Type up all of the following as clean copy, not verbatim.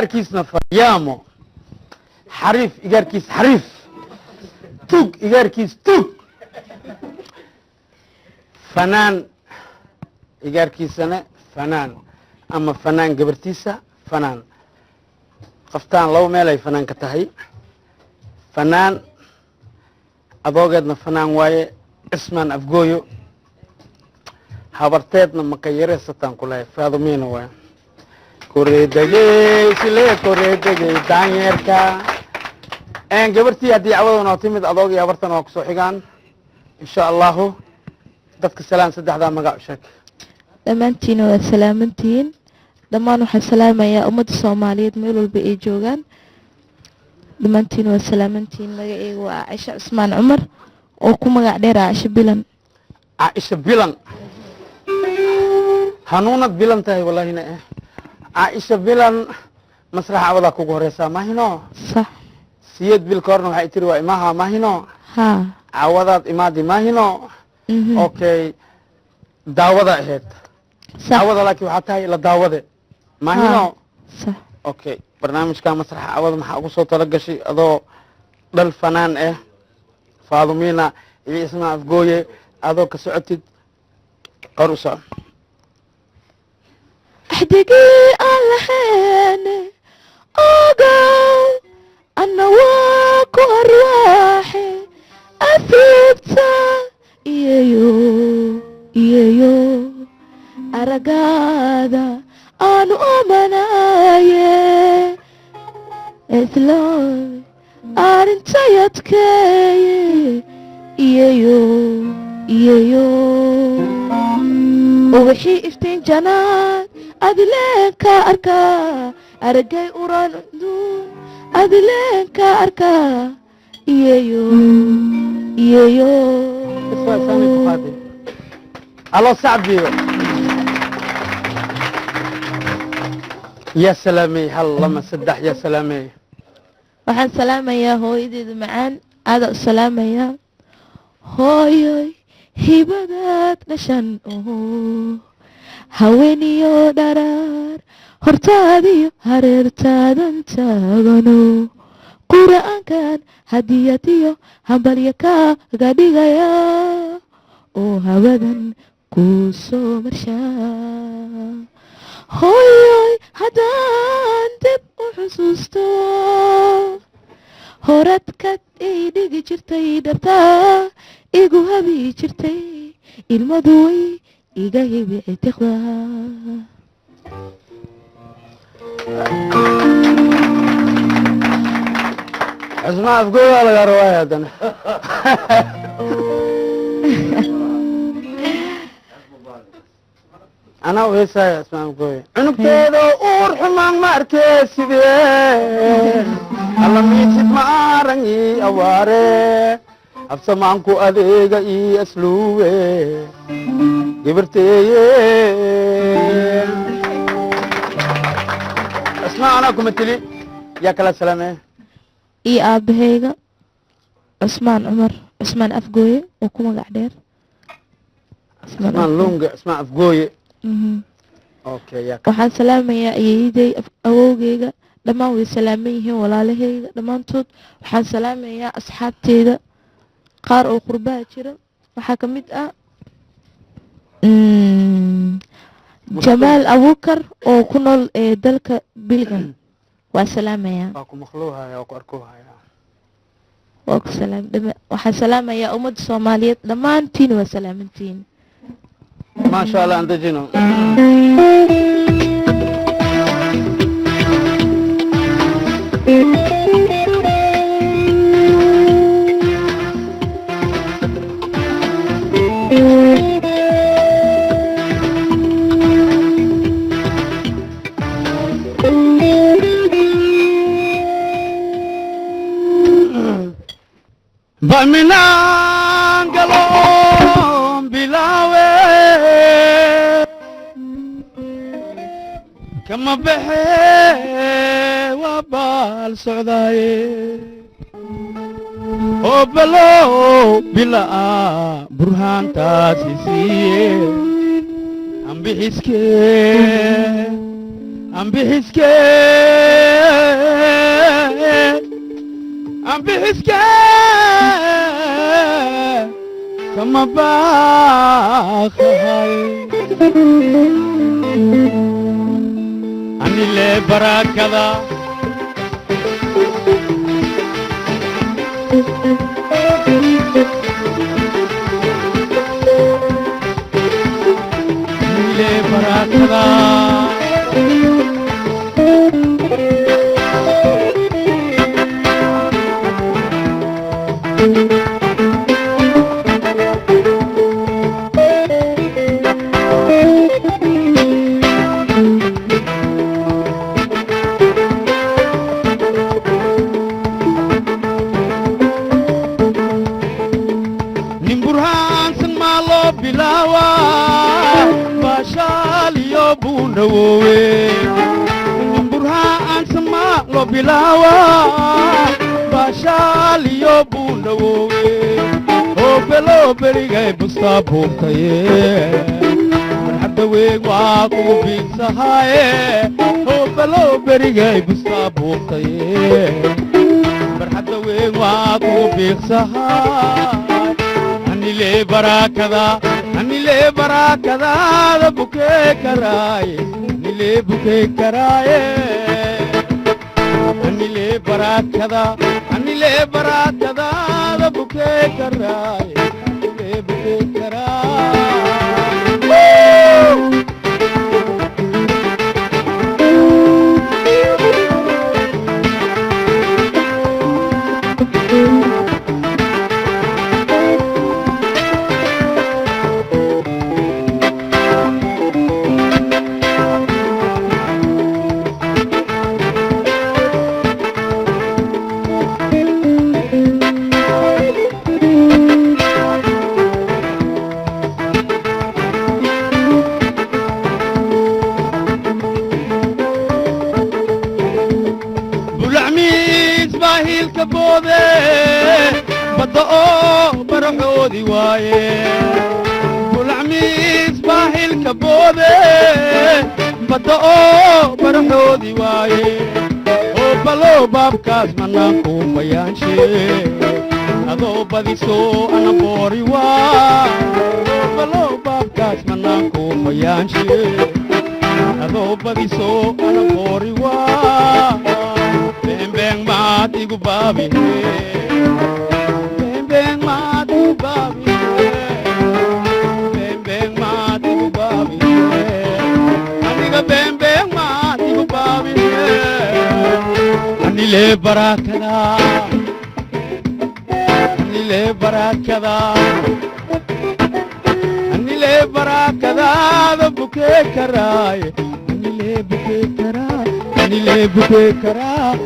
إيجاركيسنا فيامو حريف إيجاركيس حريف توك إيجاركيس توك فنان إيجاركيسنا فنان أما فنان قبرتيسا فنان قفتان لو ميلي فنان كتهي فنان أضوغدنا فنان واي اسمان أفقويو habarteedna makayareysataan kulahay faadumiina waa koreedagey sile koreedagey daanyeerka gabartii haddii cawada noo timid adoog iyo habartan waa kusoo xigaan insha allahu dadka salaan saddexdaa magac u sheeg dhammaantiina waa salaamantihiin dhammaan waxaan salaamayaa ummadda soomaaliyeed meel walba ay joogaan dhammaantiina waa salaamantihiin magaceyga waa caaisha cusmaan cumar oo ku magac dheer caaisha bilan caaisha bilan hanuunad bilan tahay wallahina caaisha bilan masraxa cawada kugu horeysaa mahino sax siyad bil ka horna waxay tiri waa imaha mahino ha cawadaad imaadi mahino okay daawada ahayd cawada laakiin waxaa tahay la daawade mahino sax okay barnaamijka masraxa cawada maxaa ugu soo tala gashay adoo dhal fanaan faadumiina iyo ismaa afgooye adoo ka socotid qor u soco أحدقي اللحين أقل أنا واكو أرواحي أثبتا إيايو أرقادا أنا أمناي إثلاي أرنتا يتكي إيايو ووحي افتين جنات أدلك أركا أرجع أوران دون أدلك أركا إيايو اسمع ثاني تقادم الله صعب يا سلامي هلا ما سدح يا سلامي waxaan salaamayaa hooyadeeda macaan aada u salaamayaa hooyoy hibadaad dhashan haweeniyo dharaar hortaadiyo hareertaadan taagano qura'aankan hadiyadiyo hambalya kaaga dhigaya oo hawadan kuu soo marshaa hooyoy haddaan dib u xusuusto horadkad ii dhigi jirtay dhabtaa igu habi jirtay ilmadu way iga hibi itiqda اسمع افقوي ولا رواية دنا انا وهيسا اسمع افقوي عنك تيدو اور حمان ما اركيسي دي الله ميتد ما ارنجي اواري absamaanku adeega ii asluube gabarteeye asmaa anaa kuma tili yaa kala salaamee iyo aabahayga cusmaan cumar cusmaan afgooye oo ku magac dheer cusmaan lunga cusmaan afgooye okay yaa waxaan salaamayaa ayeeyaday awowgeyga dhammaan way salaaman yihiin walaalahayga dhammaantood waxaan salaamayaa asxaabteyda qaar oo qurbaha jira waxaa ka mid ah jamaal abuukar oo ku nool dalka bilgan waa salaamayaa waa ku maqluuhaya waa ku arkuhaya waa ku waxaan salaamayaa ummadda soomaaliyeed dhammaantiin waa salaamantiin maasha allah aan dejino Baminan galon bilawe kama behe wa bal socdaye o balo bila burhan taasisiye ambihiske bixiske kama baaqahay anile barakada anile barakada burhaan sama lo bilawa bashaliyo bundawowe oo belo berigay busta boobtaye hadda weeg waa kugu biinsahaye oo belo berigay busta boobtaye hadda weeg waa kugu biinsahaye anile barakada da buke karaye anile buke karaye anile barakada da buke karaye anile buke karaye badda oo baraxoodi waaye bulacmiis baahilka boode badda oo baraxoodi waaye oo baloo baabkaas manaanku bayaanshe adoo badiso ana boori waa oo baloo baabkaas manaanku bayaanshe adoo badiso ana boori waa beng maat igu baabi beng maat igu baabi beng maat igu baabi aniga beng maat igu baabi anile barakada da buke karaye anile buke karaye anile buke karaye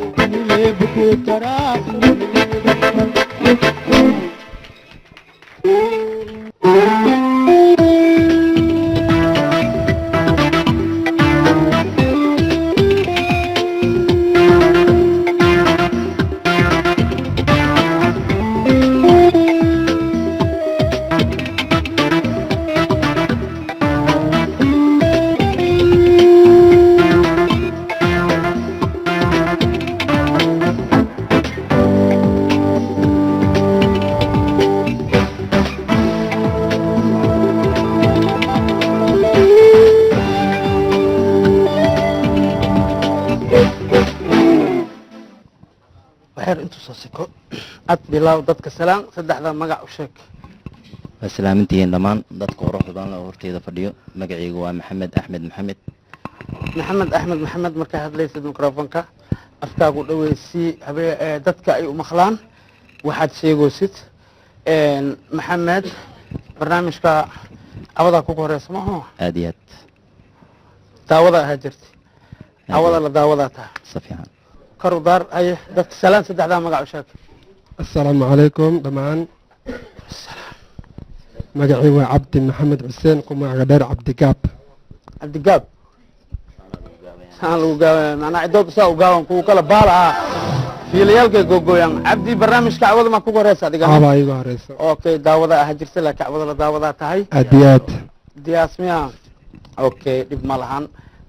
ad bilaw dadka salaan saddexda magac u sheeg salaamintihiin dhammaan dadka quruxda badan oo horteeda fadhiyo magacaygu waa maxamed axmed markaa hadlaysid mikrofonka afkaagu dhaweysii dadka ay u maqlaan waxaad sheegoosid maxamed barnaamijka awadaa kugu horeysa maaho aad iyo aad daawada ahaa jirtay awada la daawadaa taha si fiican karu daar ay dadka salaan saddexda magac u sheeg السلام عليكم دمان مقعي وعبد محمد حسين قم غدير عبد قاب سان لو غاوي انا عدود سا غاوان كو كلا بالا في ليالك غوغويان عبدي برنامج كعوده ما كو هريسا دغا ايغو هريسا اوكي داودا هجرت لا كعوده لا داودا تahay اديات دياسميا اوكي دب مالهان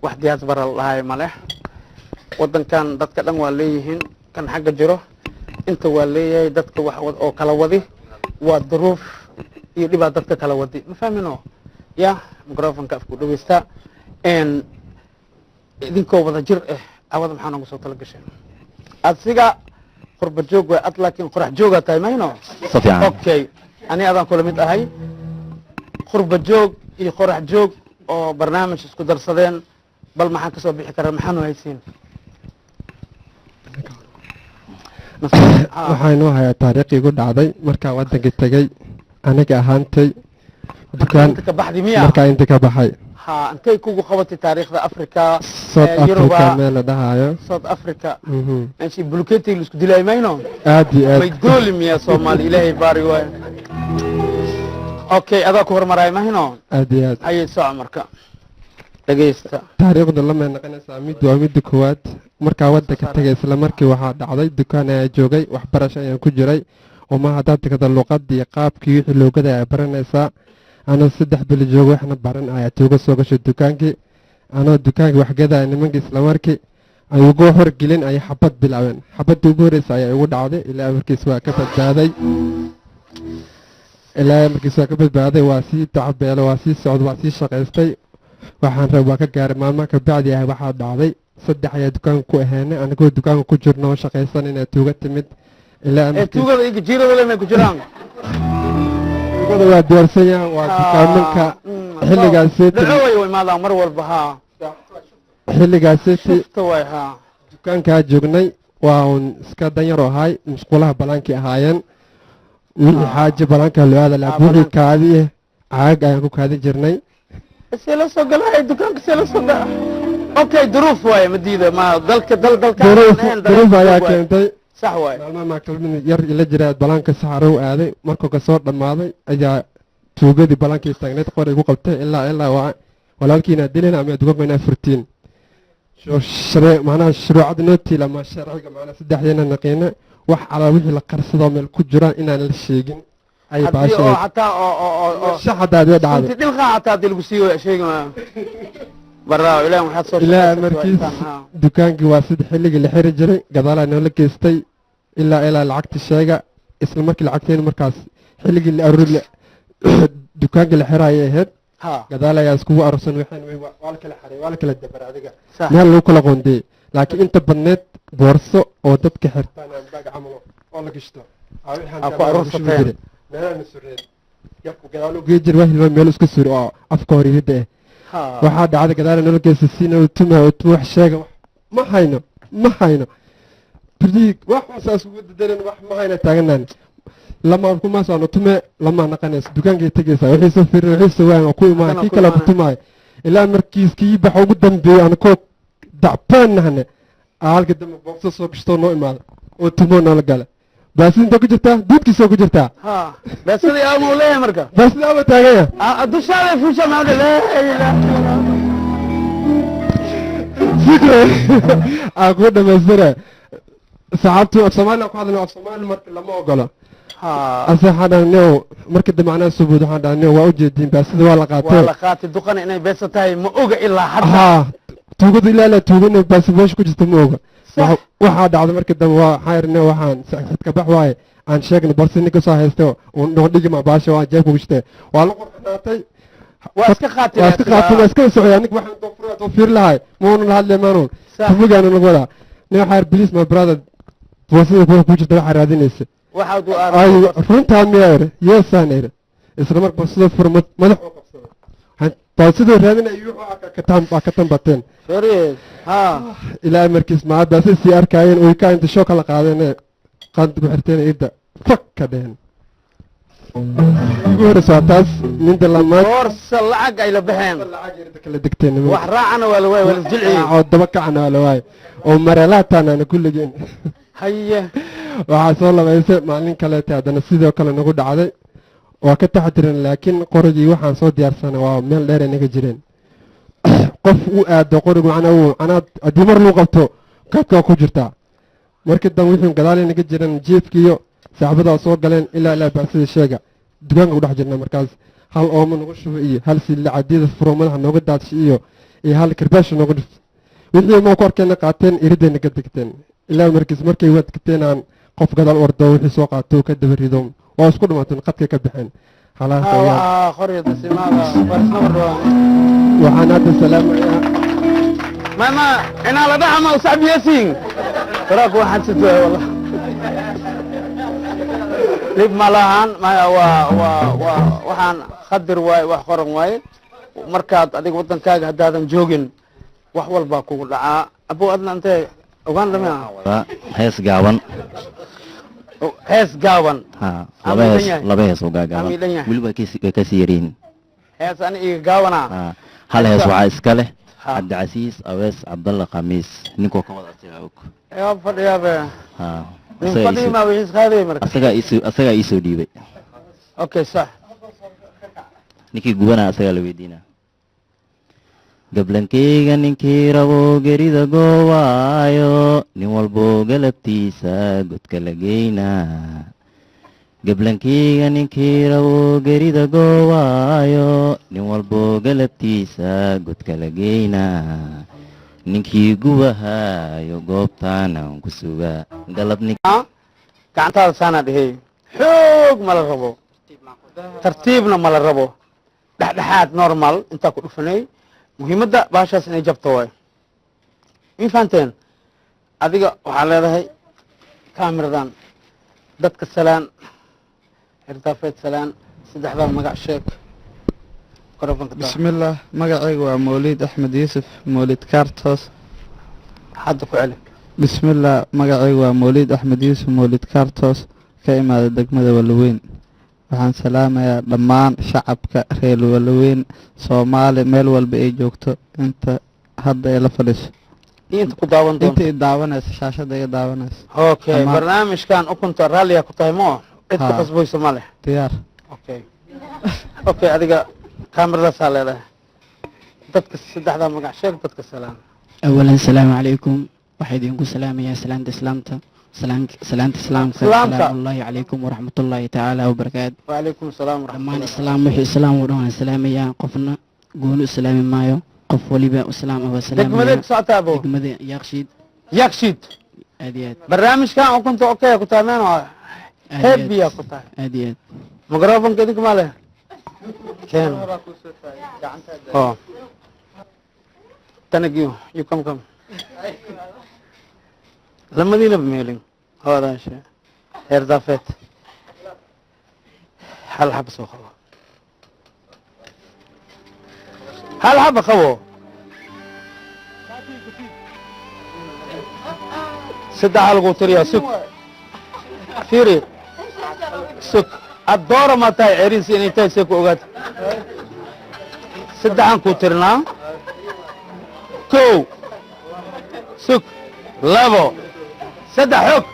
wax diyaas bar lahay maleh wadankan dadka dhan waa leeyihiin kan xagga jiro inta waa leeyahay dadka wax oo kala wadi waa duruuf iyo dhibaa dadka kala wadi ma fahmino ya microfonka afku dhaweysta idinkoo wada jir awada maxaa noogu soo tala gashay asiga qurba joog way ad laakiin qorax joogaa tahay mayno si fiican okay ani adaan kula mid ahay qurba joog iyo qorax joog oo barnaamij isku darsadeen bal maxaan ka soo bixi karaa maxaanu haysiin waxaynu hayaa taariikh igu dhacday markaa waddanka tegey aniga ahaantay dukaan inta ka baxdi miya markaa inta ka baxay ha intay kugu qabatay taariikhda africa south africa Yuruba, meel la dhahayo south africa meeshii bulkeeti la isku dilay mayno aad iyo may aad dooli miya soomaali ilaahay baari waay okay adaa ku hormaraay mahino aad iyo aad ayay soco marka dhegeysta taariikhda lamay noqonaysaa mid waa midda koowaad markaa waddanka tegay isla markii waxaa dhacday dukaan ayaa joogay waxbarasho ayaan ku jiray uma haddaad tagda luqadii qaabkii wixii loogada ayaa baranaysaa anoo 3 bili joogo waxna baran ayaa tuuga soo gashay dukaankii anoo dukaankii waxgadaya nimankii isla markii ay ugu horgelin ay xabad bilaabeen xabadda ugu horeysa ayaa igu dhacday ilaa markiis waa ka badbaaday waa sii tacabeelo waa sii socda waa sii shaqaystay waxaan rab waa ka gaaray maalmaha kabacdi ah waxaa dhacday 3 ayaa dukaanka ku ahaanay anigoo dukaanka ku jirno oo shaqaysan inay tuuga timid ilaa tuugada iyo jiirada lemay ku jiraan tuugada waa diyaarsan yahay waa dukaamanka xilligaaseti dhaco way imaadaan mar walba ha xilligaaseti shufta way ha dukaankaa joognay waa uun iska danyaro ahay musqulaha balaankii ahaayeen wixii xaaji balaankaa loo aada laha wixii kaadi caag ayaan ku kaadin jirnay see la soo galay dukaanka see la soo gala okay duruuf waaye madiida ma dalka duruuf ayaa keentay sax waaye maalmaha maaktalmin yar ila jira balaanka saxarow aaday markuu ka soo dhammaaday ayaa tuugadii balaankii taagneed qor igu qabtay ilaa waa walaalkiina dilin ama dukaanka inaa furtiin macnaha shuruucada nootiil ama sharciga macnaha saddexdeena naqiina wax calaa wixii la qarsadoo meel ku jiraan inaan la sheegin ay baashay hataa shaxadaad ee dhacday intii dhilqa hataa hadii lagu siiyo sheegi ma baraa ilaa waxaad soo ilaa markiis dukaankii waa sida xilligii la xiri jiray gadaalaa noola geystay ilaa lacagta sheega isla markii lacagteen markaas xilligii la aruuri dukaankii la xiraayay ahayd gadaal ayaa iskugu arursan waa la kala xaray waa la kala dabaray adiga meel lagu kala qoondiyey laakiin inta badneed boorso oo dadka xirtaan baag camal oo la gishto ku arursateen meelaha sureed yarku gadaal u geejir waa hilma meel isku suri oo afka hor yidda waxaa dhacday gadaal nolol geesa siina tuma wax sheega ma hayno biriig wax saas ugu dadalan wax ma hayna taaganaan lama kuma soo tume lama naqanays dukaankay tagaysaa wixii soo fiirin wixii soo waan ku imaan kii kala ku tumaay ilaa markiis kii bax ugu dambeeyay aan ko dacbaanahne halka dambe boqso soo gashto noo imaado oo tumo noo gala baasinta ku jirtaa duudkiisa ku jirtaa baasida yaa ma leeyahay marka baasida ama taagaya dushaada fuusha ma leeyahay fikre aku dhamaystira saxaabtu Soomaaliya ku hadlay Soomaaliya marka lama ogolo asaxadano marka damacna subuud waxaan dhahnay waa u jeedin baasida waa la qaatay duqan inay beesa tahay ma oga ilaa hadda tuugada ilaa tuugana baasibosh ku jirta ma oga waxaa dhacday marka dambe waa xayrne waxaan saxid ka bax waaye aan sheegna barsini ka soo haysto oo noo dhigma baasha waa jeeb ku gishte waa la qornaatay waa iska qaatay waa iska socday aniga waxaan doo fiir lahay ma uu la hadlay maanu tuugana lagu wada nin xayr bilis my brother boosida ku jirta waxa raadinaysa waxaad ay runtaa miyaar yeesanayr isla markaa boosida furmad madax oo qabsaday boosida raadinayo waxa ka tambateen shariid ilaa markiis ma baasay si arkayeen oo ka inta shoo kala qaadeen qand ku xirteen ida fakka dheen goorsa taas ninta lama forsa lacag ay la baxeen lacag yarda kala degteen wax raacana waa la waay wala jilci oo daba kacna waa la waay oo maralaatan aan kulligeen haye waxa soo labaysay maalin kale taadana sidoo kale nagu dhacday waa ka taxadiran laakiin qorigii waxaan soo diyaarsanay waa meel dheer inaga jireen qof u aado qorigu anaad haddii mar luu qabto qaybkaa ku jirtaa markii dan wixii gadaal inaga jiran jeefkiiyo saaxibadaa soo galeen ilaa baasida sheega dukaanka ku dhex jirna markaas hal ooma nagu shubo iyo hal silla cadiida furo madaxa nooga daadshi iyo hal karbaasha nooga dhif wixii ma korkeena qaateen iridayna ka degteen ilaa markiis markay waad kateen aan qof gadaal ordo wixii soo qaato ka daba rido waa isku dhamaatay qadka ka bixeen halaas ayaa qoriyada simaada farsnabro waxaan hadda salaamayaa mama ina la dhaxma usaabi yasin taraak waxaan sidoo wallah lib malahan ma waxaan khadir waay wax qoran waay markaad adiga wadankaaga hadaadan joogin wax walba kugu dhacaa abo adna intee ogaan lama hees gaaban hees gaaban laba hees oo gaaban weliba ka sii yariin hees ani iga gaabana hal hees waxaa iska leh cabdicasiis awees cabdalla khamiis ninkoo ka wada asiga og yaa fadhiyaabe nin fadhiima wixii qaaday marka asagaa iisoo dhiibay okay sax ninkii gubana asagaa la weydiinaa gablankeyga ninkii rabo gerida goowaayo nin walbo galabtiisa godka la geynaa gablankeyga ninkii rabo gerida goowaayo nin walbo galabtiisa godka la geynaa ninkii gubahaayo goobtaanaan ku sugaa gacantaada saana dhehey xoog mala rabo tartiibna mala rabo dhexdhexaad normal intaa ku dhufanay muhiimadda baashaas inay jabto waay min fahanteen adiga waxaa leedahay kaamiradan dadka salaan herdaafeed salaan saddexdaa magac sheeg bismillaah magacayga waa mawlid axmed yuusuf mawlid kaartoos hadda ku celi bismillaah magacayga waa mawlid axmed yuusuf mawlid kaartoos ka imaada degmada walaweyn waxaan salaamayaa dhammaan shacabka reer walaweyn soomaali meel walba ay joogto inta hadda ay la fadhiso inta ku daawan doonto inta i daawanaysa shaashada iga daawanaysa okay barnaamijkan ukunta raalliya ku tahay moo cid ku qasbayso ma leh diyaar okay okay adiga kaamiradasaa leedahay dadka saddexdaa magac sheeg dadka salaan awalan salaamu calaykum waxaa idinku salaamayaa salaanta islaamta salaanta islaamka salaamullahi calaykum waraxmatullaahi tacaala wabarakaatu wacalaykum asalaam dhammaan islaam wixii islaam oo dhan waan salaamayaa qofna gooni u salaami maayo qof waliba islaam ah waa salaamaya degmadee ku socotaa abo degmada yaaqshiid yaaqshiid aad iyo aad barnaamijkan ukunta okay ku tahay meen heebiya ku tahay aad iyo aad microfonka idinka ma leh keen oh tanagiyo you come lamadina meelin hoodaashe heer daafeed hal xaba soo qabo hal xaba qabo saddex lagu tiriyaa sug fiiri sug addoora ma tahay ceeriinsi inay tahay see ku ogaata saddexaan ku tirinaa kow sug labo saddex xog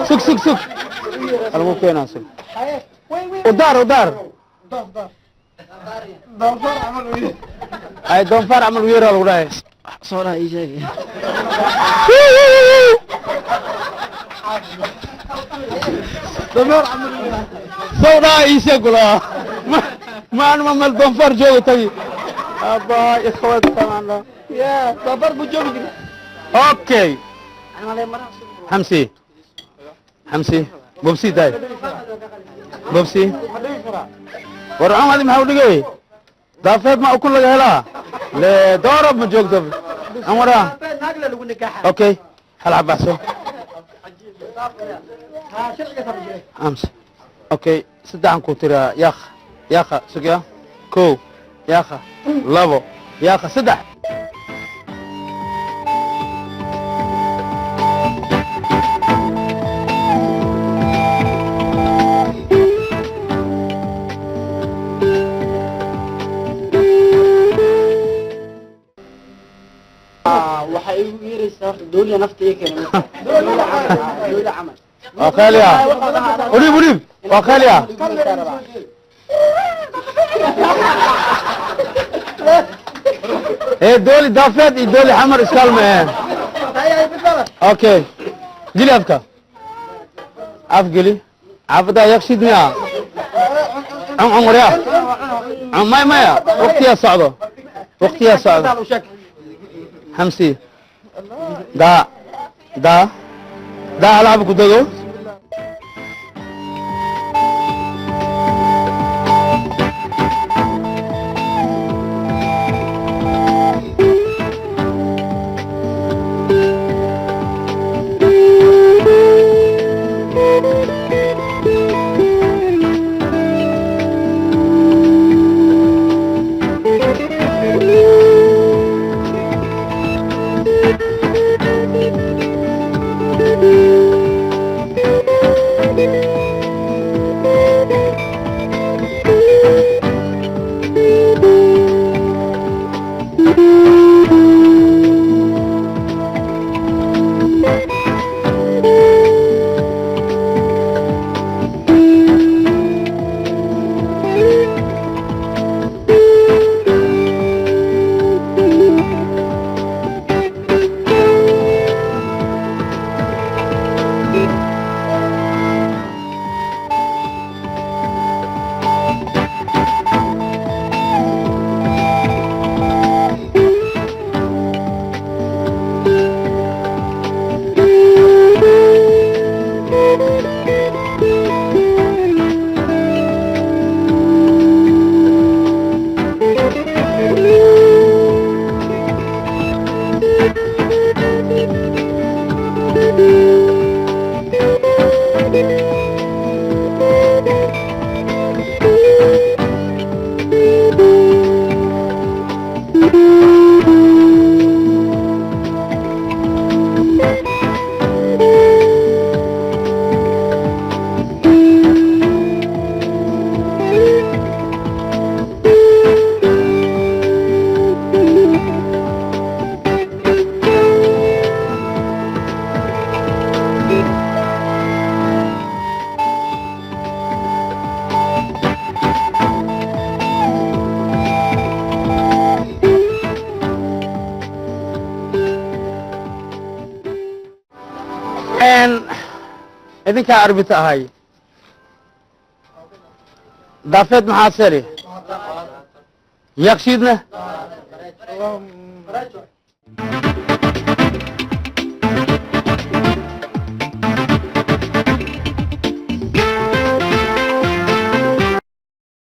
سك سك سك أنا كينا سك ودار أي دونفار عمل ويرا الولاي صورة إيجابية صورة يسقلا ما أنا مال دونفار جو تبي أبا إخوات كمان يا دونفار بجوب أوكي حمسي بوبسي داي بوبسي ورعون هذه محاول لقي دافت ما أكون لقي هلا لدورب من جوك دب أمورا أوكي هلا عباسو أمس أوكي سدعن كوتيرا ياخ سقيا كو ياخ لابو ياخ سدع waxay igu yeeraysaa dawladda naftiga keenay dawladda camal وخاليا قريب وخاليا ايه دولي دافت دولي حمر اسكالمه اوكي جلي افكا افقلي عفدا يكشدني عمر يا مايا وقتي يا صعدو حمسي دا ألعب كدو idinkaa arbita ahay daafeed maxaa sari yakshiidna